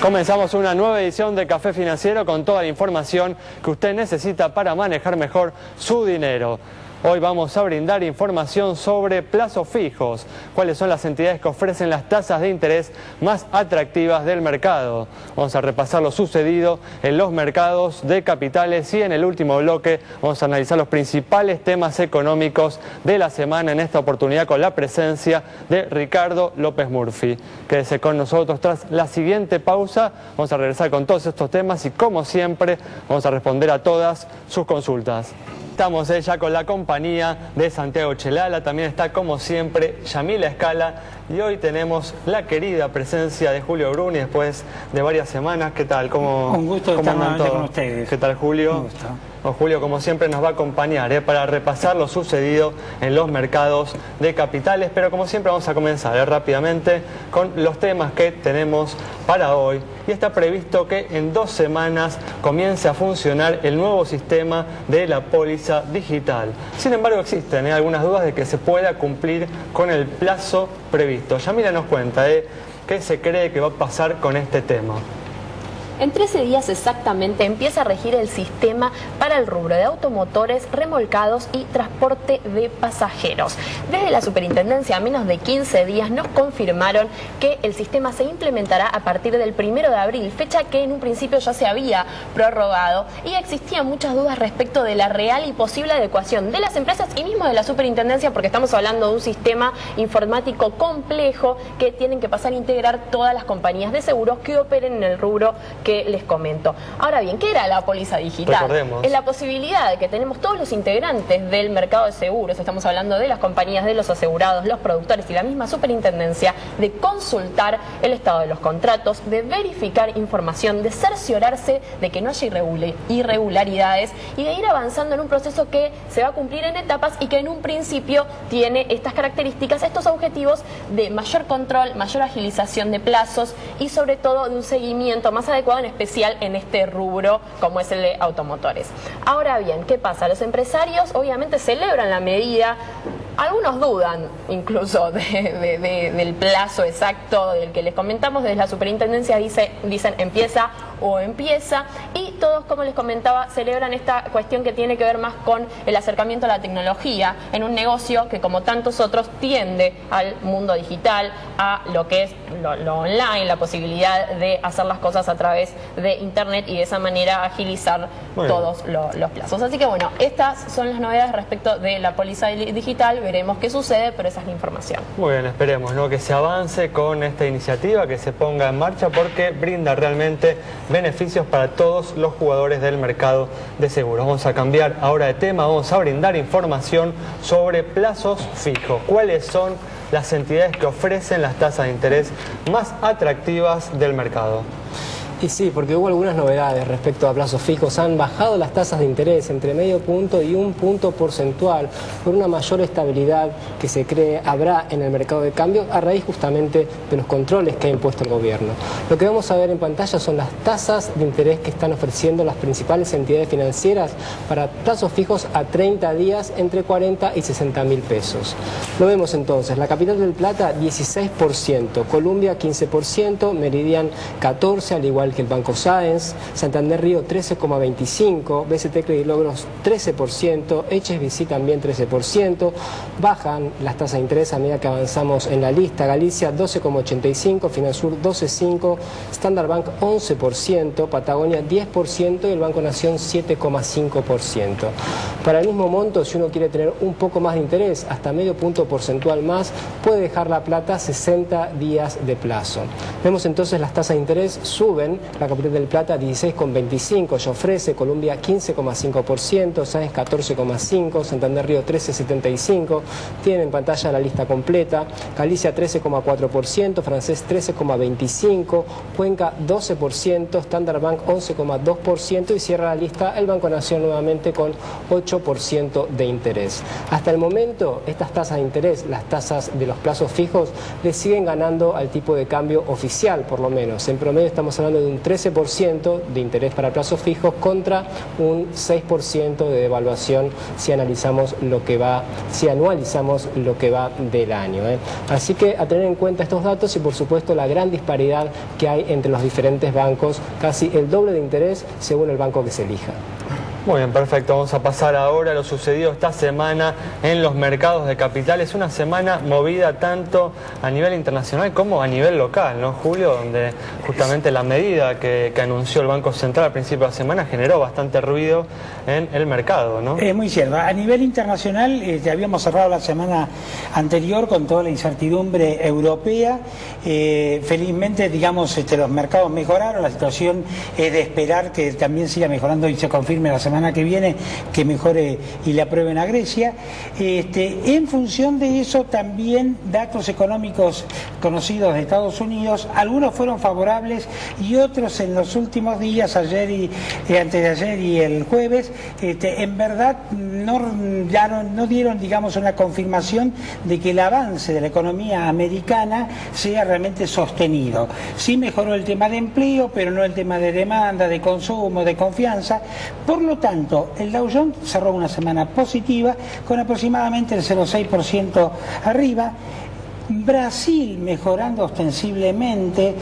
Comenzamos una nueva edición de Café Financiero con toda la información que usted necesita para manejar mejor su dinero. Hoy vamos a brindar información sobre plazos fijos, cuáles son las entidades que ofrecen las tasas de interés más atractivas del mercado. Vamos a repasar lo sucedido en los mercados de capitales y en el último bloque vamos a analizar los principales temas económicos de la semana, en esta oportunidad con la presencia de Ricardo López Murphy. Quédese con nosotros tras la siguiente pausa, vamos a regresar con todos estos temas y como siempre vamos a responder a todas sus consultas. Estamos ya con la compañía de Santiago Chelala, también está como siempre Yamila Escala y hoy tenemos la querida presencia de Julio Bruni después de varias semanas. ¿Qué tal? Un gusto estar nuevamente con ustedes. ¿Qué tal, Julio? Un gusto. Julio, como siempre, nos va a acompañar para repasar lo sucedido en los mercados de capitales, pero como siempre vamos a comenzar rápidamente con los temas que tenemos para hoy. Y está previsto que en 2 semanas comience a funcionar el nuevo sistema de la póliza digital. Sin embargo, existen algunas dudas de que se pueda cumplir con el plazo previsto. Yamila nos cuenta qué se cree que va a pasar con este tema. En 13 días exactamente empieza a regir el sistema para el rubro de automotores, remolcados y transporte de pasajeros. Desde la superintendencia, a menos de 15 días, nos confirmaron que el sistema se implementará a partir del 1 de abril, fecha que en un principio ya se había prorrogado y existían muchas dudas respecto de la real y posible adecuación de las empresas y mismo de la superintendencia, porque estamos hablando de un sistema informático complejo que tienen que pasar a integrar todas las compañías de seguros que operen en el rubro que les comento. Ahora bien, ¿qué era la póliza digital? Recordemos. Es la posibilidad de que tenemos todos los integrantes del mercado de seguros, estamos hablando de las compañías, de los asegurados, los productores y la misma superintendencia, de consultar el estado de los contratos, de verificar información, de cerciorarse de que no haya irregularidades y de ir avanzando en un proceso que se va a cumplir en etapas y que en un principio tiene estas características, estos objetivos de mayor control, mayor agilización de plazos y sobre todo de un seguimiento más adecuado, en especial en este rubro como es el de automotores. Ahora bien, ¿qué pasa? Los empresarios obviamente celebran la medida, algunos dudan incluso del plazo exacto del que les comentamos. Desde la superintendencia dicen empieza o empieza, y todos, como les comentaba, celebran esta cuestión que tiene que ver más con el acercamiento a la tecnología en un negocio que, como tantos otros, tiende al mundo digital, a lo que es lo online, la posibilidad de hacer las cosas a través de internet y de esa manera agilizar todos los plazos. Así que bueno, estas son las novedades respecto de la póliza digital. Veremos qué sucede, pero esa es la información. Muy bien, esperemos que se avance con esta iniciativa, que se ponga en marcha, porque brinda realmente beneficios para todos los jugadores del mercado de seguros. Vamos a cambiar ahora de tema, vamos a brindar información sobre plazos fijos. ¿Cuáles son las entidades que ofrecen las tasas de interés más atractivas del mercado? Y sí, porque hubo algunas novedades respecto a plazos fijos. Han bajado las tasas de interés entre medio punto y 1 punto porcentual por una mayor estabilidad que se cree habrá en el mercado de cambio a raíz justamente de los controles que ha impuesto el gobierno. Lo que vamos a ver en pantalla son las tasas de interés que están ofreciendo las principales entidades financieras para plazos fijos a 30 días entre 40 y 60 mil pesos. Lo vemos entonces: la Capital del Plata 16%, Columbia 15%, Meridian 14%, al igual que el Banco Sáenz, Santander Río 13,25%, BCT Credilogros 13%, HSBC también 13%, bajan las tasas de interés a medida que avanzamos en la lista. Galicia 12,85%, Finasur 12,5%, Standard Bank 11%, Patagonia 10% y el Banco Nación 7,5%. Para el mismo monto, si uno quiere tener un poco más de interés, hasta medio punto porcentual más, puede dejar la plata 60 días de plazo. Vemos entonces las tasas de interés suben. La Capital del Plata 16,25%, ya ofrece, Columbia 15,5%, Sáenz 14,5%, Santander Río 13,75%, tienen en pantalla la lista completa. Galicia 13,4%, Francés 13,25%, Cuenca 12%, Standard Bank 11,2% y cierra la lista el Banco Nación nuevamente con 8% de interés. Hasta el momento, estas tasas de interés, las tasas de los plazos fijos, le siguen ganando al tipo de cambio oficial, por lo menos. En promedio estamos hablando de de un 13% de interés para plazos fijos contra un 6% de devaluación si anualizamos lo que va del año. Así que a tener en cuenta estos datos y por supuesto la gran disparidad que hay entre los diferentes bancos, casi el doble de interés según el banco que se elija. Muy bien, perfecto. Vamos a pasar ahora a lo sucedido esta semana en los mercados de capitales. Una semana movida tanto a nivel internacional como a nivel local, ¿no, Julio? Donde justamente la medida que anunció el Banco Central al principio de la semana generó bastante ruido en el mercado, ¿no? Es muy cierto. A nivel internacional, habíamos cerrado la semana anterior con toda la incertidumbre europea. Felizmente, digamos, los mercados mejoraron. La situación es de esperar que también siga mejorando y se confirme la semana que viene que mejore y le aprueben a Grecia. En función de eso también datos económicos conocidos de Estados Unidos, algunos fueron favorables y otros en los últimos días, ayer y antes de ayer y el jueves, en verdad no dieron, digamos, una confirmación de que el avance de la economía americana sea realmente sostenido. Sí mejoró el tema de empleo, pero no el tema de demanda, de consumo, de confianza. Por lo tanto, el Dow Jones cerró una semana positiva con aproximadamente el 0,6% arriba. Brasil mejorando ostensiblemente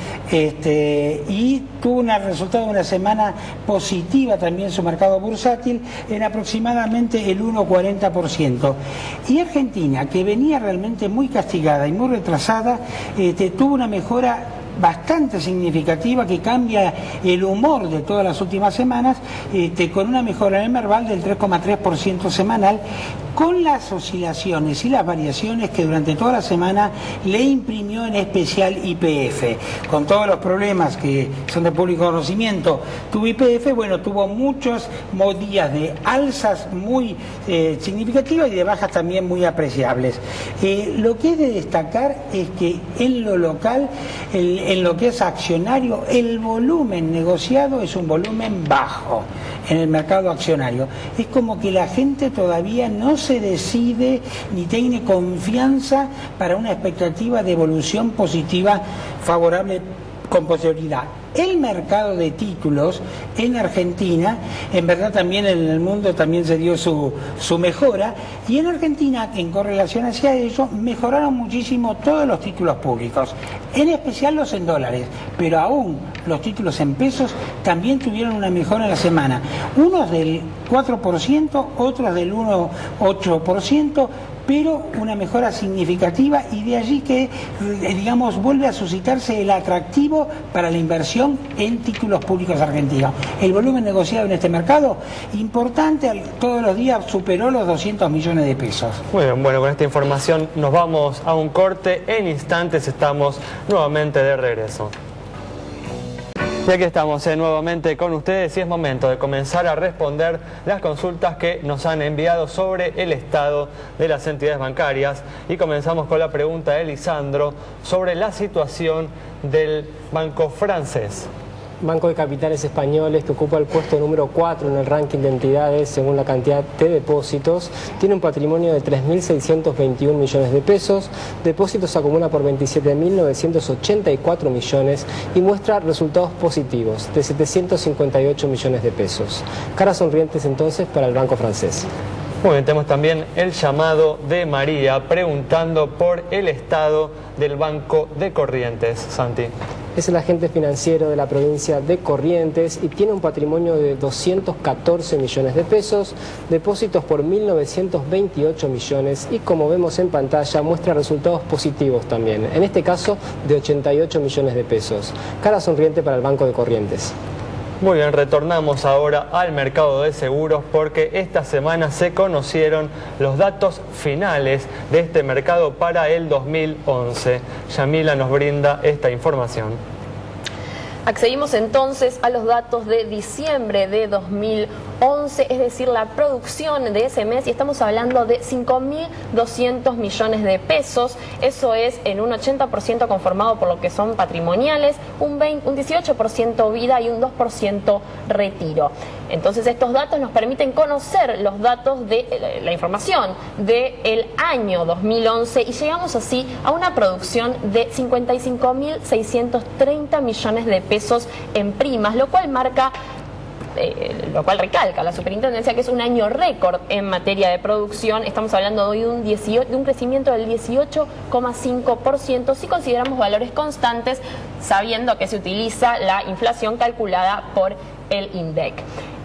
y tuvo un resultado de una semana positiva también su mercado bursátil en aproximadamente el 1,40%. Y Argentina, que venía realmente muy castigada y muy retrasada, tuvo una mejora bastante significativa que cambia el humor de todas las últimas semanas, con una mejora en el Merval del 3,3% semanal, con las oscilaciones y las variaciones que durante toda la semana le imprimió en especial YPF. Con todos los problemas que son de público conocimiento, tuvo YPF, bueno, tuvo muchos días de alzas muy significativas y de bajas también muy apreciables. Lo que es de destacar es que en lo local, en lo que es accionario, el volumen negociado es un volumen bajo en el mercado accionario. Es como que la gente todavía no se decide ni tiene confianza para una expectativa de evolución positiva favorable con posterioridad. El mercado de títulos en Argentina, en verdad también en el mundo también se dio su mejora, y en Argentina, en correlación hacia ello, mejoraron muchísimo todos los títulos públicos, en especial los en dólares, pero aún los títulos en pesos también tuvieron una mejora en la semana, unos del 4%, otros del 1,8%, pero una mejora significativa, y de allí que, digamos, vuelve a suscitarse el atractivo para la inversión en títulos públicos argentinos. El volumen negociado en este mercado, importante, todos los días superó los 200 millones de pesos. Muy bien, bueno, con esta información nos vamos a un corte. En instantes estamos nuevamente de regreso. Y aquí estamos nuevamente con ustedes y es momento de comenzar a responder las consultas que nos han enviado sobre el estado de las entidades bancarias. Y comenzamos con la pregunta de Lisandro sobre la situación del Banco Francés. Banco de Capitales Españoles, que ocupa el puesto número 4 en el ranking de entidades según la cantidad de depósitos, tiene un patrimonio de 3.621 millones de pesos, depósitos acumula por 27.984 millones y muestra resultados positivos de 758 millones de pesos. Caras sonrientes entonces para el Banco Francés. Muy bien, tenemos también el llamado de María preguntando por el estado del Banco de Corrientes. Santi. Es el agente financiero de la provincia de Corrientes y tiene un patrimonio de 214 millones de pesos, depósitos por 1.928 millones y, como vemos en pantalla, muestra resultados positivos también, en este caso de 88 millones de pesos. Cara sonriente para el Banco de Corrientes. Muy bien, retornamos ahora al mercado de seguros porque esta semana se conocieron los datos finales de este mercado para el 2011. Yamila nos brinda esta información. Accedimos entonces a los datos de diciembre de 2011. 2011, es decir, la producción de ese mes, y estamos hablando de 5.200 millones de pesos. Eso es en un 80% conformado por lo que son patrimoniales, un 18% vida y un 2% retiro. Entonces estos datos nos permiten conocer los datos de la información del año 2011 y llegamos así a una producción de 55.630 millones de pesos en primas, lo cual recalca la superintendencia que es un año récord en materia de producción. Estamos hablando hoy de un crecimiento del 18,5% si consideramos valores constantes, sabiendo que se utiliza la inflación calculada por el INDEC.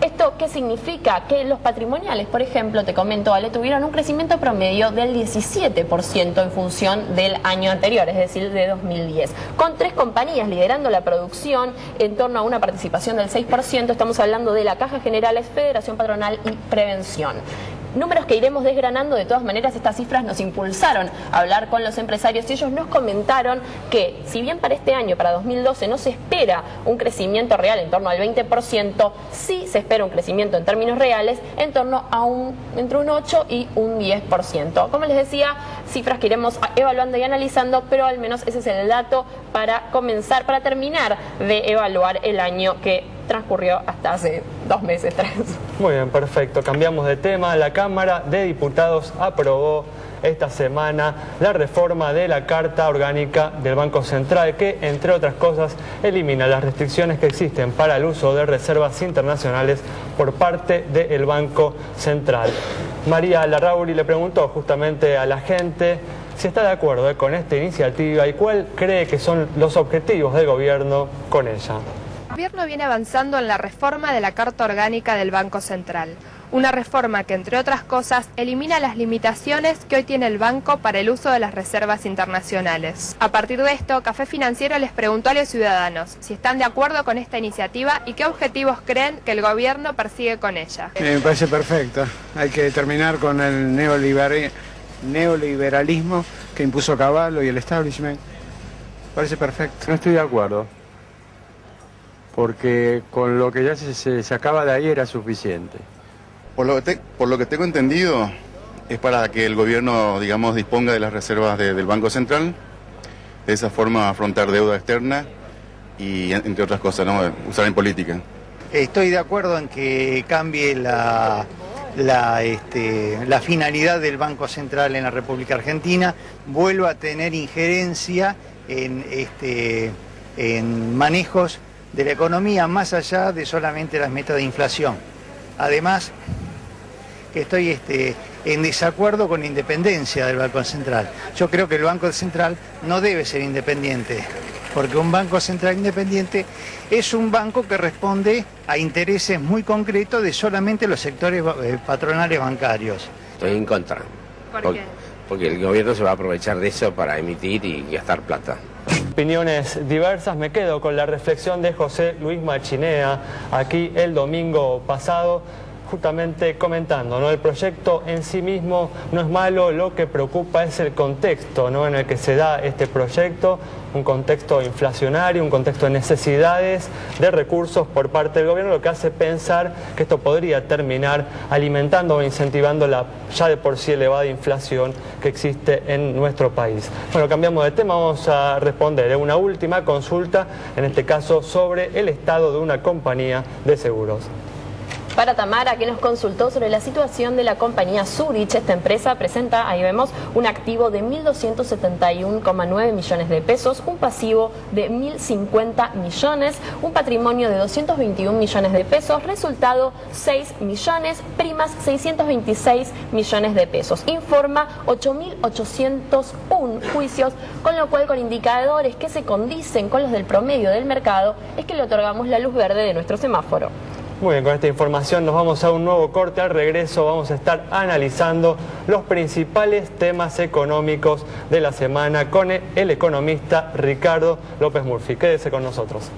¿Esto qué significa? Que los patrimoniales, por ejemplo, te comento, Ale, tuvieron un crecimiento promedio del 17% en función del año anterior, es decir, de 2010. Con 3 compañías liderando la producción en torno a una participación del 6%, estamos hablando de la Caja Generales, Federación Patronal y Prevención. Números que iremos desgranando. De todas maneras, estas cifras nos impulsaron a hablar con los empresarios y ellos nos comentaron que si bien para este año, para 2012, no se espera un crecimiento real en torno al 20%, sí se espera un crecimiento en términos reales en torno a entre un 8 y un 10%. Como les decía, cifras que iremos evaluando y analizando, pero al menos ese es el dato para terminar de evaluar el año que transcurrió hasta hace 2 meses, 3. Muy bien, perfecto. Cambiamos de tema. La Cámara de Diputados aprobó esta semana la reforma de la Carta Orgánica del Banco Central que, entre otras cosas, elimina las restricciones que existen para el uso de reservas internacionales por parte del Banco Central. María Larrauri le preguntó justamente a la gente si está de acuerdo con esta iniciativa y cuál cree que son los objetivos del gobierno con ella. El gobierno viene avanzando en la reforma de la Carta Orgánica del Banco Central. Una reforma que, entre otras cosas, elimina las limitaciones que hoy tiene el banco para el uso de las reservas internacionales. A partir de esto, Café Financiero les preguntó a los ciudadanos si están de acuerdo con esta iniciativa y qué objetivos creen que el gobierno persigue con ella. Me parece perfecta. Hay que terminar con el neoliberalismo que impuso Cavallo y el establishment. Parece perfecto. No estoy de acuerdo, porque con lo que ya se sacaba de ahí era suficiente. Por lo que tengo entendido, es para que el gobierno, digamos, disponga de las reservas del Banco Central, de esa forma afrontar deuda externa y, entre otras cosas, ¿no?, usar en política. Estoy de acuerdo en que cambie la finalidad del Banco Central en la República Argentina, vuelva a tener injerencia en manejos de la economía más allá de solamente las metas de inflación. Además, que estoy en desacuerdo con la independencia del Banco Central. Yo creo que el Banco Central no debe ser independiente, porque un Banco Central independiente es un banco que responde a intereses muy concretos de solamente los sectores patronales bancarios. Estoy en contra. ¿Por qué? Porque el gobierno se va a aprovechar de eso para emitir y gastar plata. Opiniones diversas. Me quedo con la reflexión de José Luis Machinea aquí el domingo pasado, justamente comentando, ¿no? El proyecto en sí mismo no es malo, lo que preocupa es el contexto, ¿no?, en el que se da este proyecto, un contexto inflacionario, un contexto de necesidades de recursos por parte del gobierno, lo que hace pensar que esto podría terminar alimentando o incentivando la ya de por sí elevada inflación que existe en nuestro país. Bueno, cambiamos de tema, vamos a responder una última consulta, en este caso sobre el estado de una compañía de seguros. Para Tamara, que nos consultó sobre la situación de la compañía Zurich. Esta empresa presenta, ahí vemos, un activo de 1.271,9 millones de pesos, un pasivo de 1.050 millones, un patrimonio de 221 millones de pesos, resultado 6 millones, primas 626 millones de pesos. Informa 8.801 juicios, con lo cual, con indicadores que se condicen con los del promedio del mercado, es que le otorgamos la luz verde de nuestro semáforo. Muy bien, con esta información nos vamos a un nuevo corte. Al regreso vamos a estar analizando los principales temas económicos de la semana con el economista Ricardo López Murphy. Quédese con nosotros.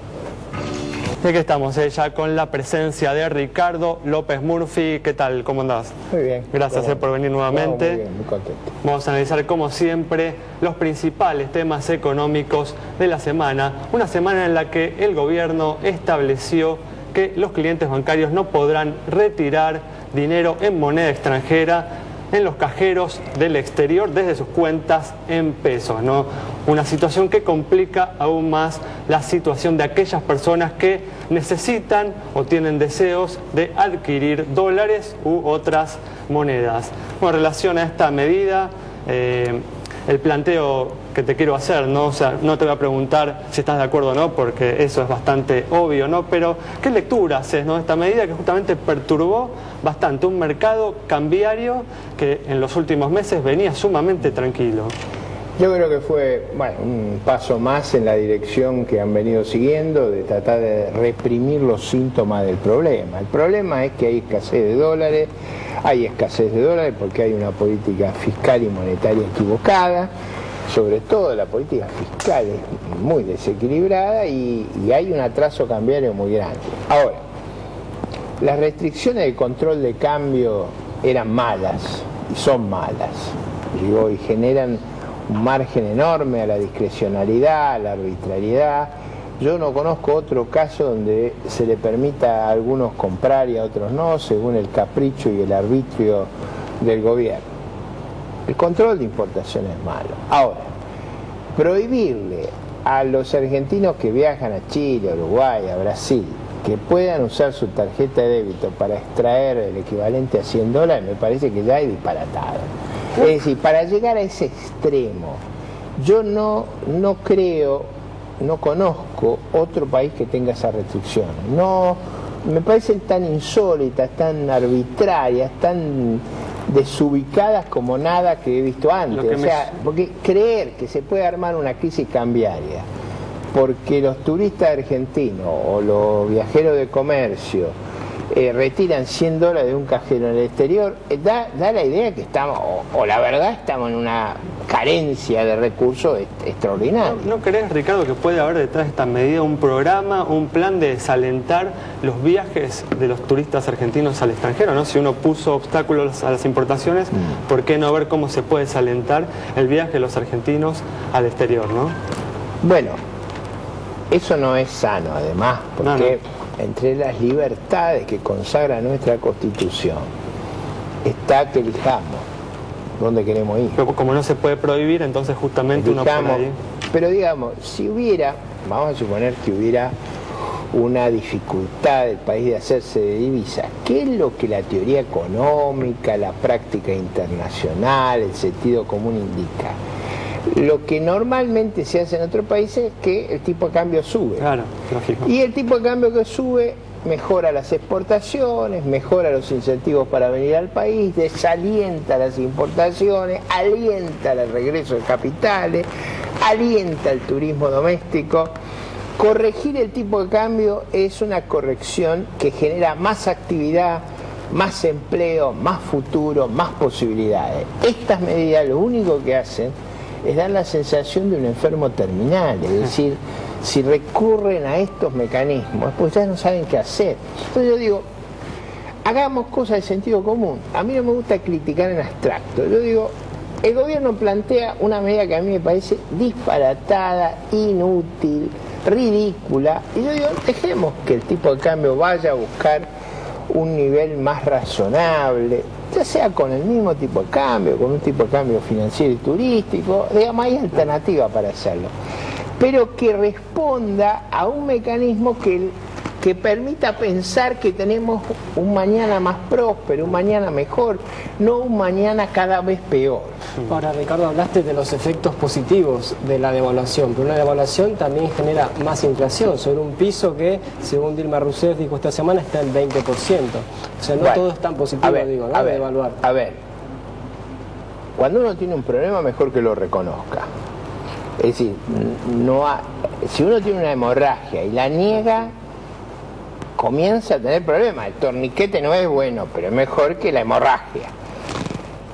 Y aquí estamos ya con la presencia de Ricardo López Murphy. ¿Qué tal? ¿Cómo andás? Muy bien. Gracias por venir nuevamente. Muy bien, muy contento. Vamos a analizar, como siempre, los principales temas económicos de la semana. Una semana en la que el gobierno estableció que los clientes bancarios no podrán retirar dinero en moneda extranjera en los cajeros del exterior desde sus cuentas en pesos, ¿no? Una situación que complica aún más la situación de aquellas personas que necesitan o tienen deseos de adquirir dólares u otras monedas. Bueno, en relación a esta medida, el planteo que te quiero hacer, ¿no? O sea, no te voy a preguntar si estás de acuerdo o no, porque eso es bastante obvio, ¿no? Pero, ¿qué lectura haces, ¿no? Esta medida que justamente perturbó bastante un mercado cambiario que en los últimos meses venía sumamente tranquilo. Yo creo que fue, bueno, un paso más en la dirección que han venido siguiendo, de tratar de reprimir los síntomas del problema. El problema es que hay escasez de dólares porque hay una política fiscal y monetaria equivocada, sobre todo la política fiscal es muy desequilibrada y hay un atraso cambiario muy grande. Ahora, las restricciones de control de cambio eran malas y son malas, digo, y generan un margen enorme a la discrecionalidad, a la arbitrariedad. Yo no conozco otro caso donde se le permita a algunos comprar y a otros no, según el capricho y el arbitrio del gobierno. El control de importación es malo. Ahora, prohibirle a los argentinos que viajan a Chile, a Uruguay, a Brasil, que puedan usar su tarjeta de débito para extraer el equivalente a $100, me parece que ya es disparatado. Es decir, para llegar a ese extremo, yo no conozco otro país que tenga esa restricción. No, me parecen tan insólitas, tan arbitrarias, tan desubicadas como nada que he visto antes. O sea, porque creer que se puede armar una crisis cambiaria porque los turistas argentinos o los viajeros de comercio retiran $100 de un cajero en el exterior, da la idea que estamos, o la verdad estamos en una carencia de recursos extraordinaria. ¿No crees, Ricardo, que puede haber detrás de esta medida un programa, un plan de desalentar los viajes de los turistas argentinos al extranjero, ¿no? Si uno puso obstáculos a las importaciones, ¿por qué no ver cómo se puede desalentar el viaje de los argentinos al exterior, ¿no? Bueno, eso no es sano, además, porque entre las libertades que consagra nuestra Constitución está que elijamos dónde queremos ir. Pero como no se puede prohibir, entonces justamente uno pone ahí. Pero digamos, si hubiera, vamos a suponer que hubiera una dificultad del país de hacerse de divisas, ¿qué es lo que la teoría económica, la práctica internacional, el sentido común indica? Lo que normalmente se hace en otros países es que el tipo de cambio sube. Claro, lógico. Y el tipo de cambio que sube mejora las exportaciones, mejora los incentivos para venir al país, desalienta las importaciones, alienta el regreso de capitales, alienta el turismo doméstico. Corregir el tipo de cambio es una corrección que genera más actividad, más empleo, más futuro, más posibilidades. Estas medidas lo único que hacen es dar la sensación de un enfermo terminal, es decir, si recurren a estos mecanismos, pues ya no saben qué hacer. Entonces yo digo, hagamos cosas de sentido común. A mí no me gusta criticar en abstracto. Yo digo, el gobierno plantea una medida que a mí me parece disparatada, inútil, ridícula, y yo digo, dejemos que el tipo de cambio vaya a buscar un nivel más razonable, ya sea con el mismo tipo de cambio, con un tipo de cambio financiero y turístico, digamos, hay alternativa para hacerlo, pero que responda a un mecanismo que permita pensar que tenemos un mañana más próspero, un mañana mejor, no un mañana cada vez peor. Ahora, Ricardo, hablaste de los efectos positivos de la devaluación, pero una devaluación también genera más inflación sobre un piso que, según Dilma Rousseff dijo esta semana, está en 20%. O sea, no todo es tan positivo, digo, ¿no? De devaluar. A ver, cuando uno tiene un problema, mejor que lo reconozca. Es decir, si uno tiene una hemorragia y la niega, comienza a tener problemas. El torniquete no es bueno, pero es mejor que la hemorragia.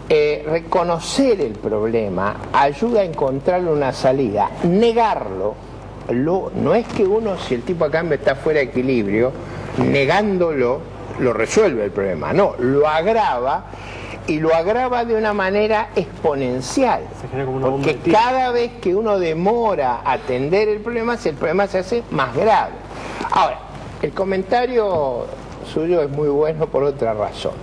Reconocer el problema ayuda a encontrarle una salida. Negarlo, no es que uno, si el tipo de cambio está fuera de equilibrio, negándolo, lo resuelve el problema. No, lo agrava, y lo agrava de una manera exponencial. Porque cada vez que uno demora a atender el problema se hace más grave. Ahora, el comentario suyo es muy bueno por otra razón.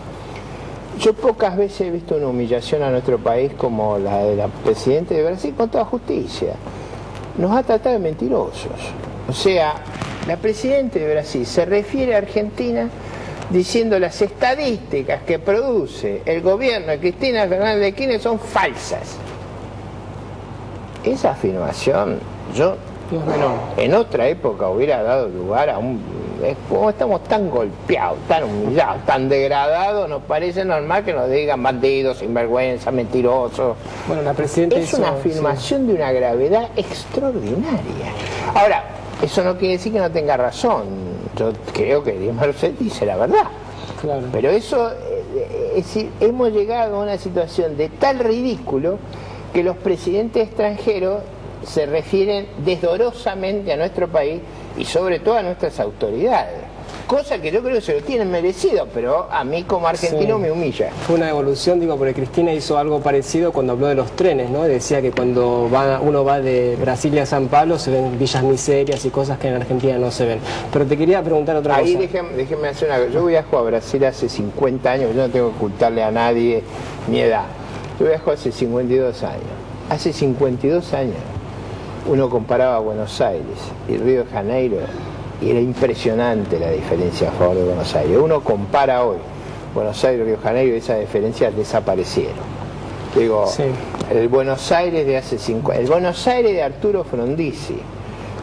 Yo pocas veces he visto una humillación a nuestro país como la de la presidenta de Brasil, con toda justicia. Nos ha tratado de mentirosos. O sea, la presidenta de Brasil se refiere a Argentina diciendo las estadísticas que produce el gobierno de Cristina Fernández de Kirchner son falsas. Esa afirmación, yo en otra época hubiera dado lugar a como estamos tan golpeados, tan humillados, tan degradados, nos parece normal que nos digan bandidos, sinvergüenza, mentirosos. Bueno, la presidenta es una afirmación de una gravedad extraordinaria. Ahora, eso no quiere decir que no tenga razón. Yo creo que Dilma Rousseff dice la verdad. Claro. Pero eso, es decir, hemos llegado a una situación de tal ridículo que los presidentes extranjeros se refieren desdorosamente a nuestro país y sobre todo a nuestras autoridades. Cosa que yo creo que se lo tienen merecido, pero a mí como argentino me humilla. Fue una evolución, digo, porque Cristina hizo algo parecido cuando habló de los trenes, ¿no? Decía que cuando uno va de Brasilia a San Pablo se ven villas miserias y cosas que en Argentina no se ven. Pero te quería preguntar otra cosa. Ahí déjeme hacer una cosa. Yo viajo a Brasil hace 50 años, yo no tengo que ocultarle a nadie mi edad. Yo viajo hace 52 años. Hace 52 años uno comparaba Buenos Aires y Río de Janeiro y era impresionante la diferencia a favor de Buenos Aires. Uno compara hoy Buenos Aires y Río de Janeiro y esas diferencias desaparecieron. Digo, sí. El Buenos Aires de hace 50, el Buenos Aires de Arturo Frondizi,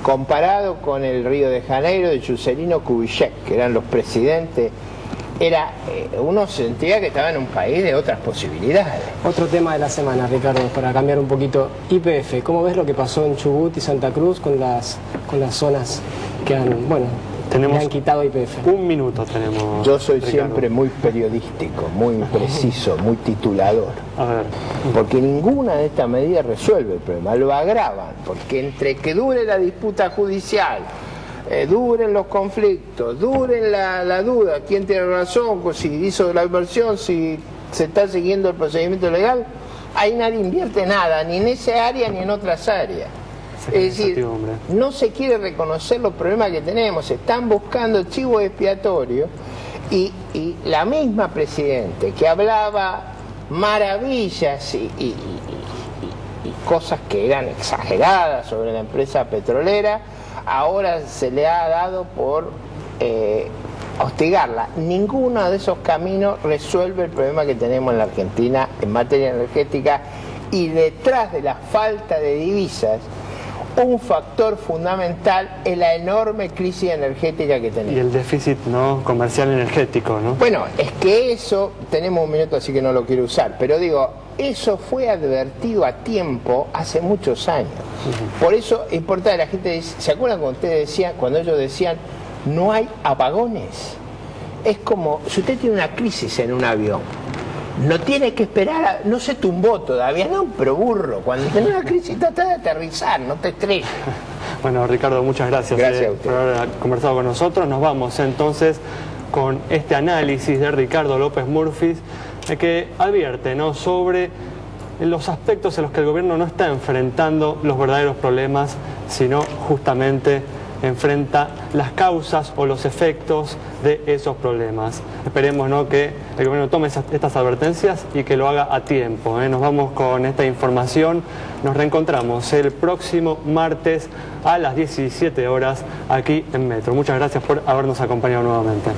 comparado con el Río de Janeiro de Juscelino Kubitschek, que eran los presidentes, uno sentía que estaba en un país de otras posibilidades. Otro tema de la semana, Ricardo, para cambiar un poquito. YPF, ¿cómo ves lo que pasó en Chubut y Santa Cruz con las zonas que le han quitado YPF? Un minuto tenemos. Yo soy siempre muy periodístico, muy preciso, muy titulador. A ver. Porque ninguna de estas medidas resuelve el problema, lo agravan. Porque entre que dure la disputa judicial, duren los conflictos, duren la duda, quién tiene razón, si hizo la inversión, si se está siguiendo el procedimiento legal, ahí nadie invierte nada, ni en esa área ni en otras áreas. Es decir, no se quiere reconocer los problemas que tenemos, se están buscando chivos expiatorios y la misma presidente que hablaba maravillas y cosas que eran exageradas sobre la empresa petrolera, ahora se le ha dado por hostigarla. Ninguno de esos caminos resuelve el problema que tenemos en la Argentina en materia energética, y detrás de la falta de divisas, un factor fundamental es la enorme crisis energética que tenemos. Y el déficit comercial energético, ¿no? Bueno, es que eso, tenemos un minuto así que no lo quiero usar, pero digo, eso fue advertido a tiempo hace muchos años. Por eso es importante, la gente dice, ¿se acuerdan cuando ellos decían no hay apagones? Es como si usted tiene una crisis en un avión, no tiene que esperar, no se tumbó todavía, no, pero burro, cuando tiene una crisis trata de aterrizar, no te estrelles. Bueno, Ricardo, muchas gracias, por haber conversado con nosotros. Nos vamos entonces con este análisis de Ricardo López Murphy, que advierte sobre los aspectos en los que el gobierno no está enfrentando los verdaderos problemas, sino justamente enfrenta las causas o los efectos de esos problemas. Esperemos que el gobierno tome estas advertencias y que lo haga a tiempo. Nos vamos con esta información. Nos reencontramos el próximo martes a las 17 horas aquí en Metro. Muchas gracias por habernos acompañado nuevamente.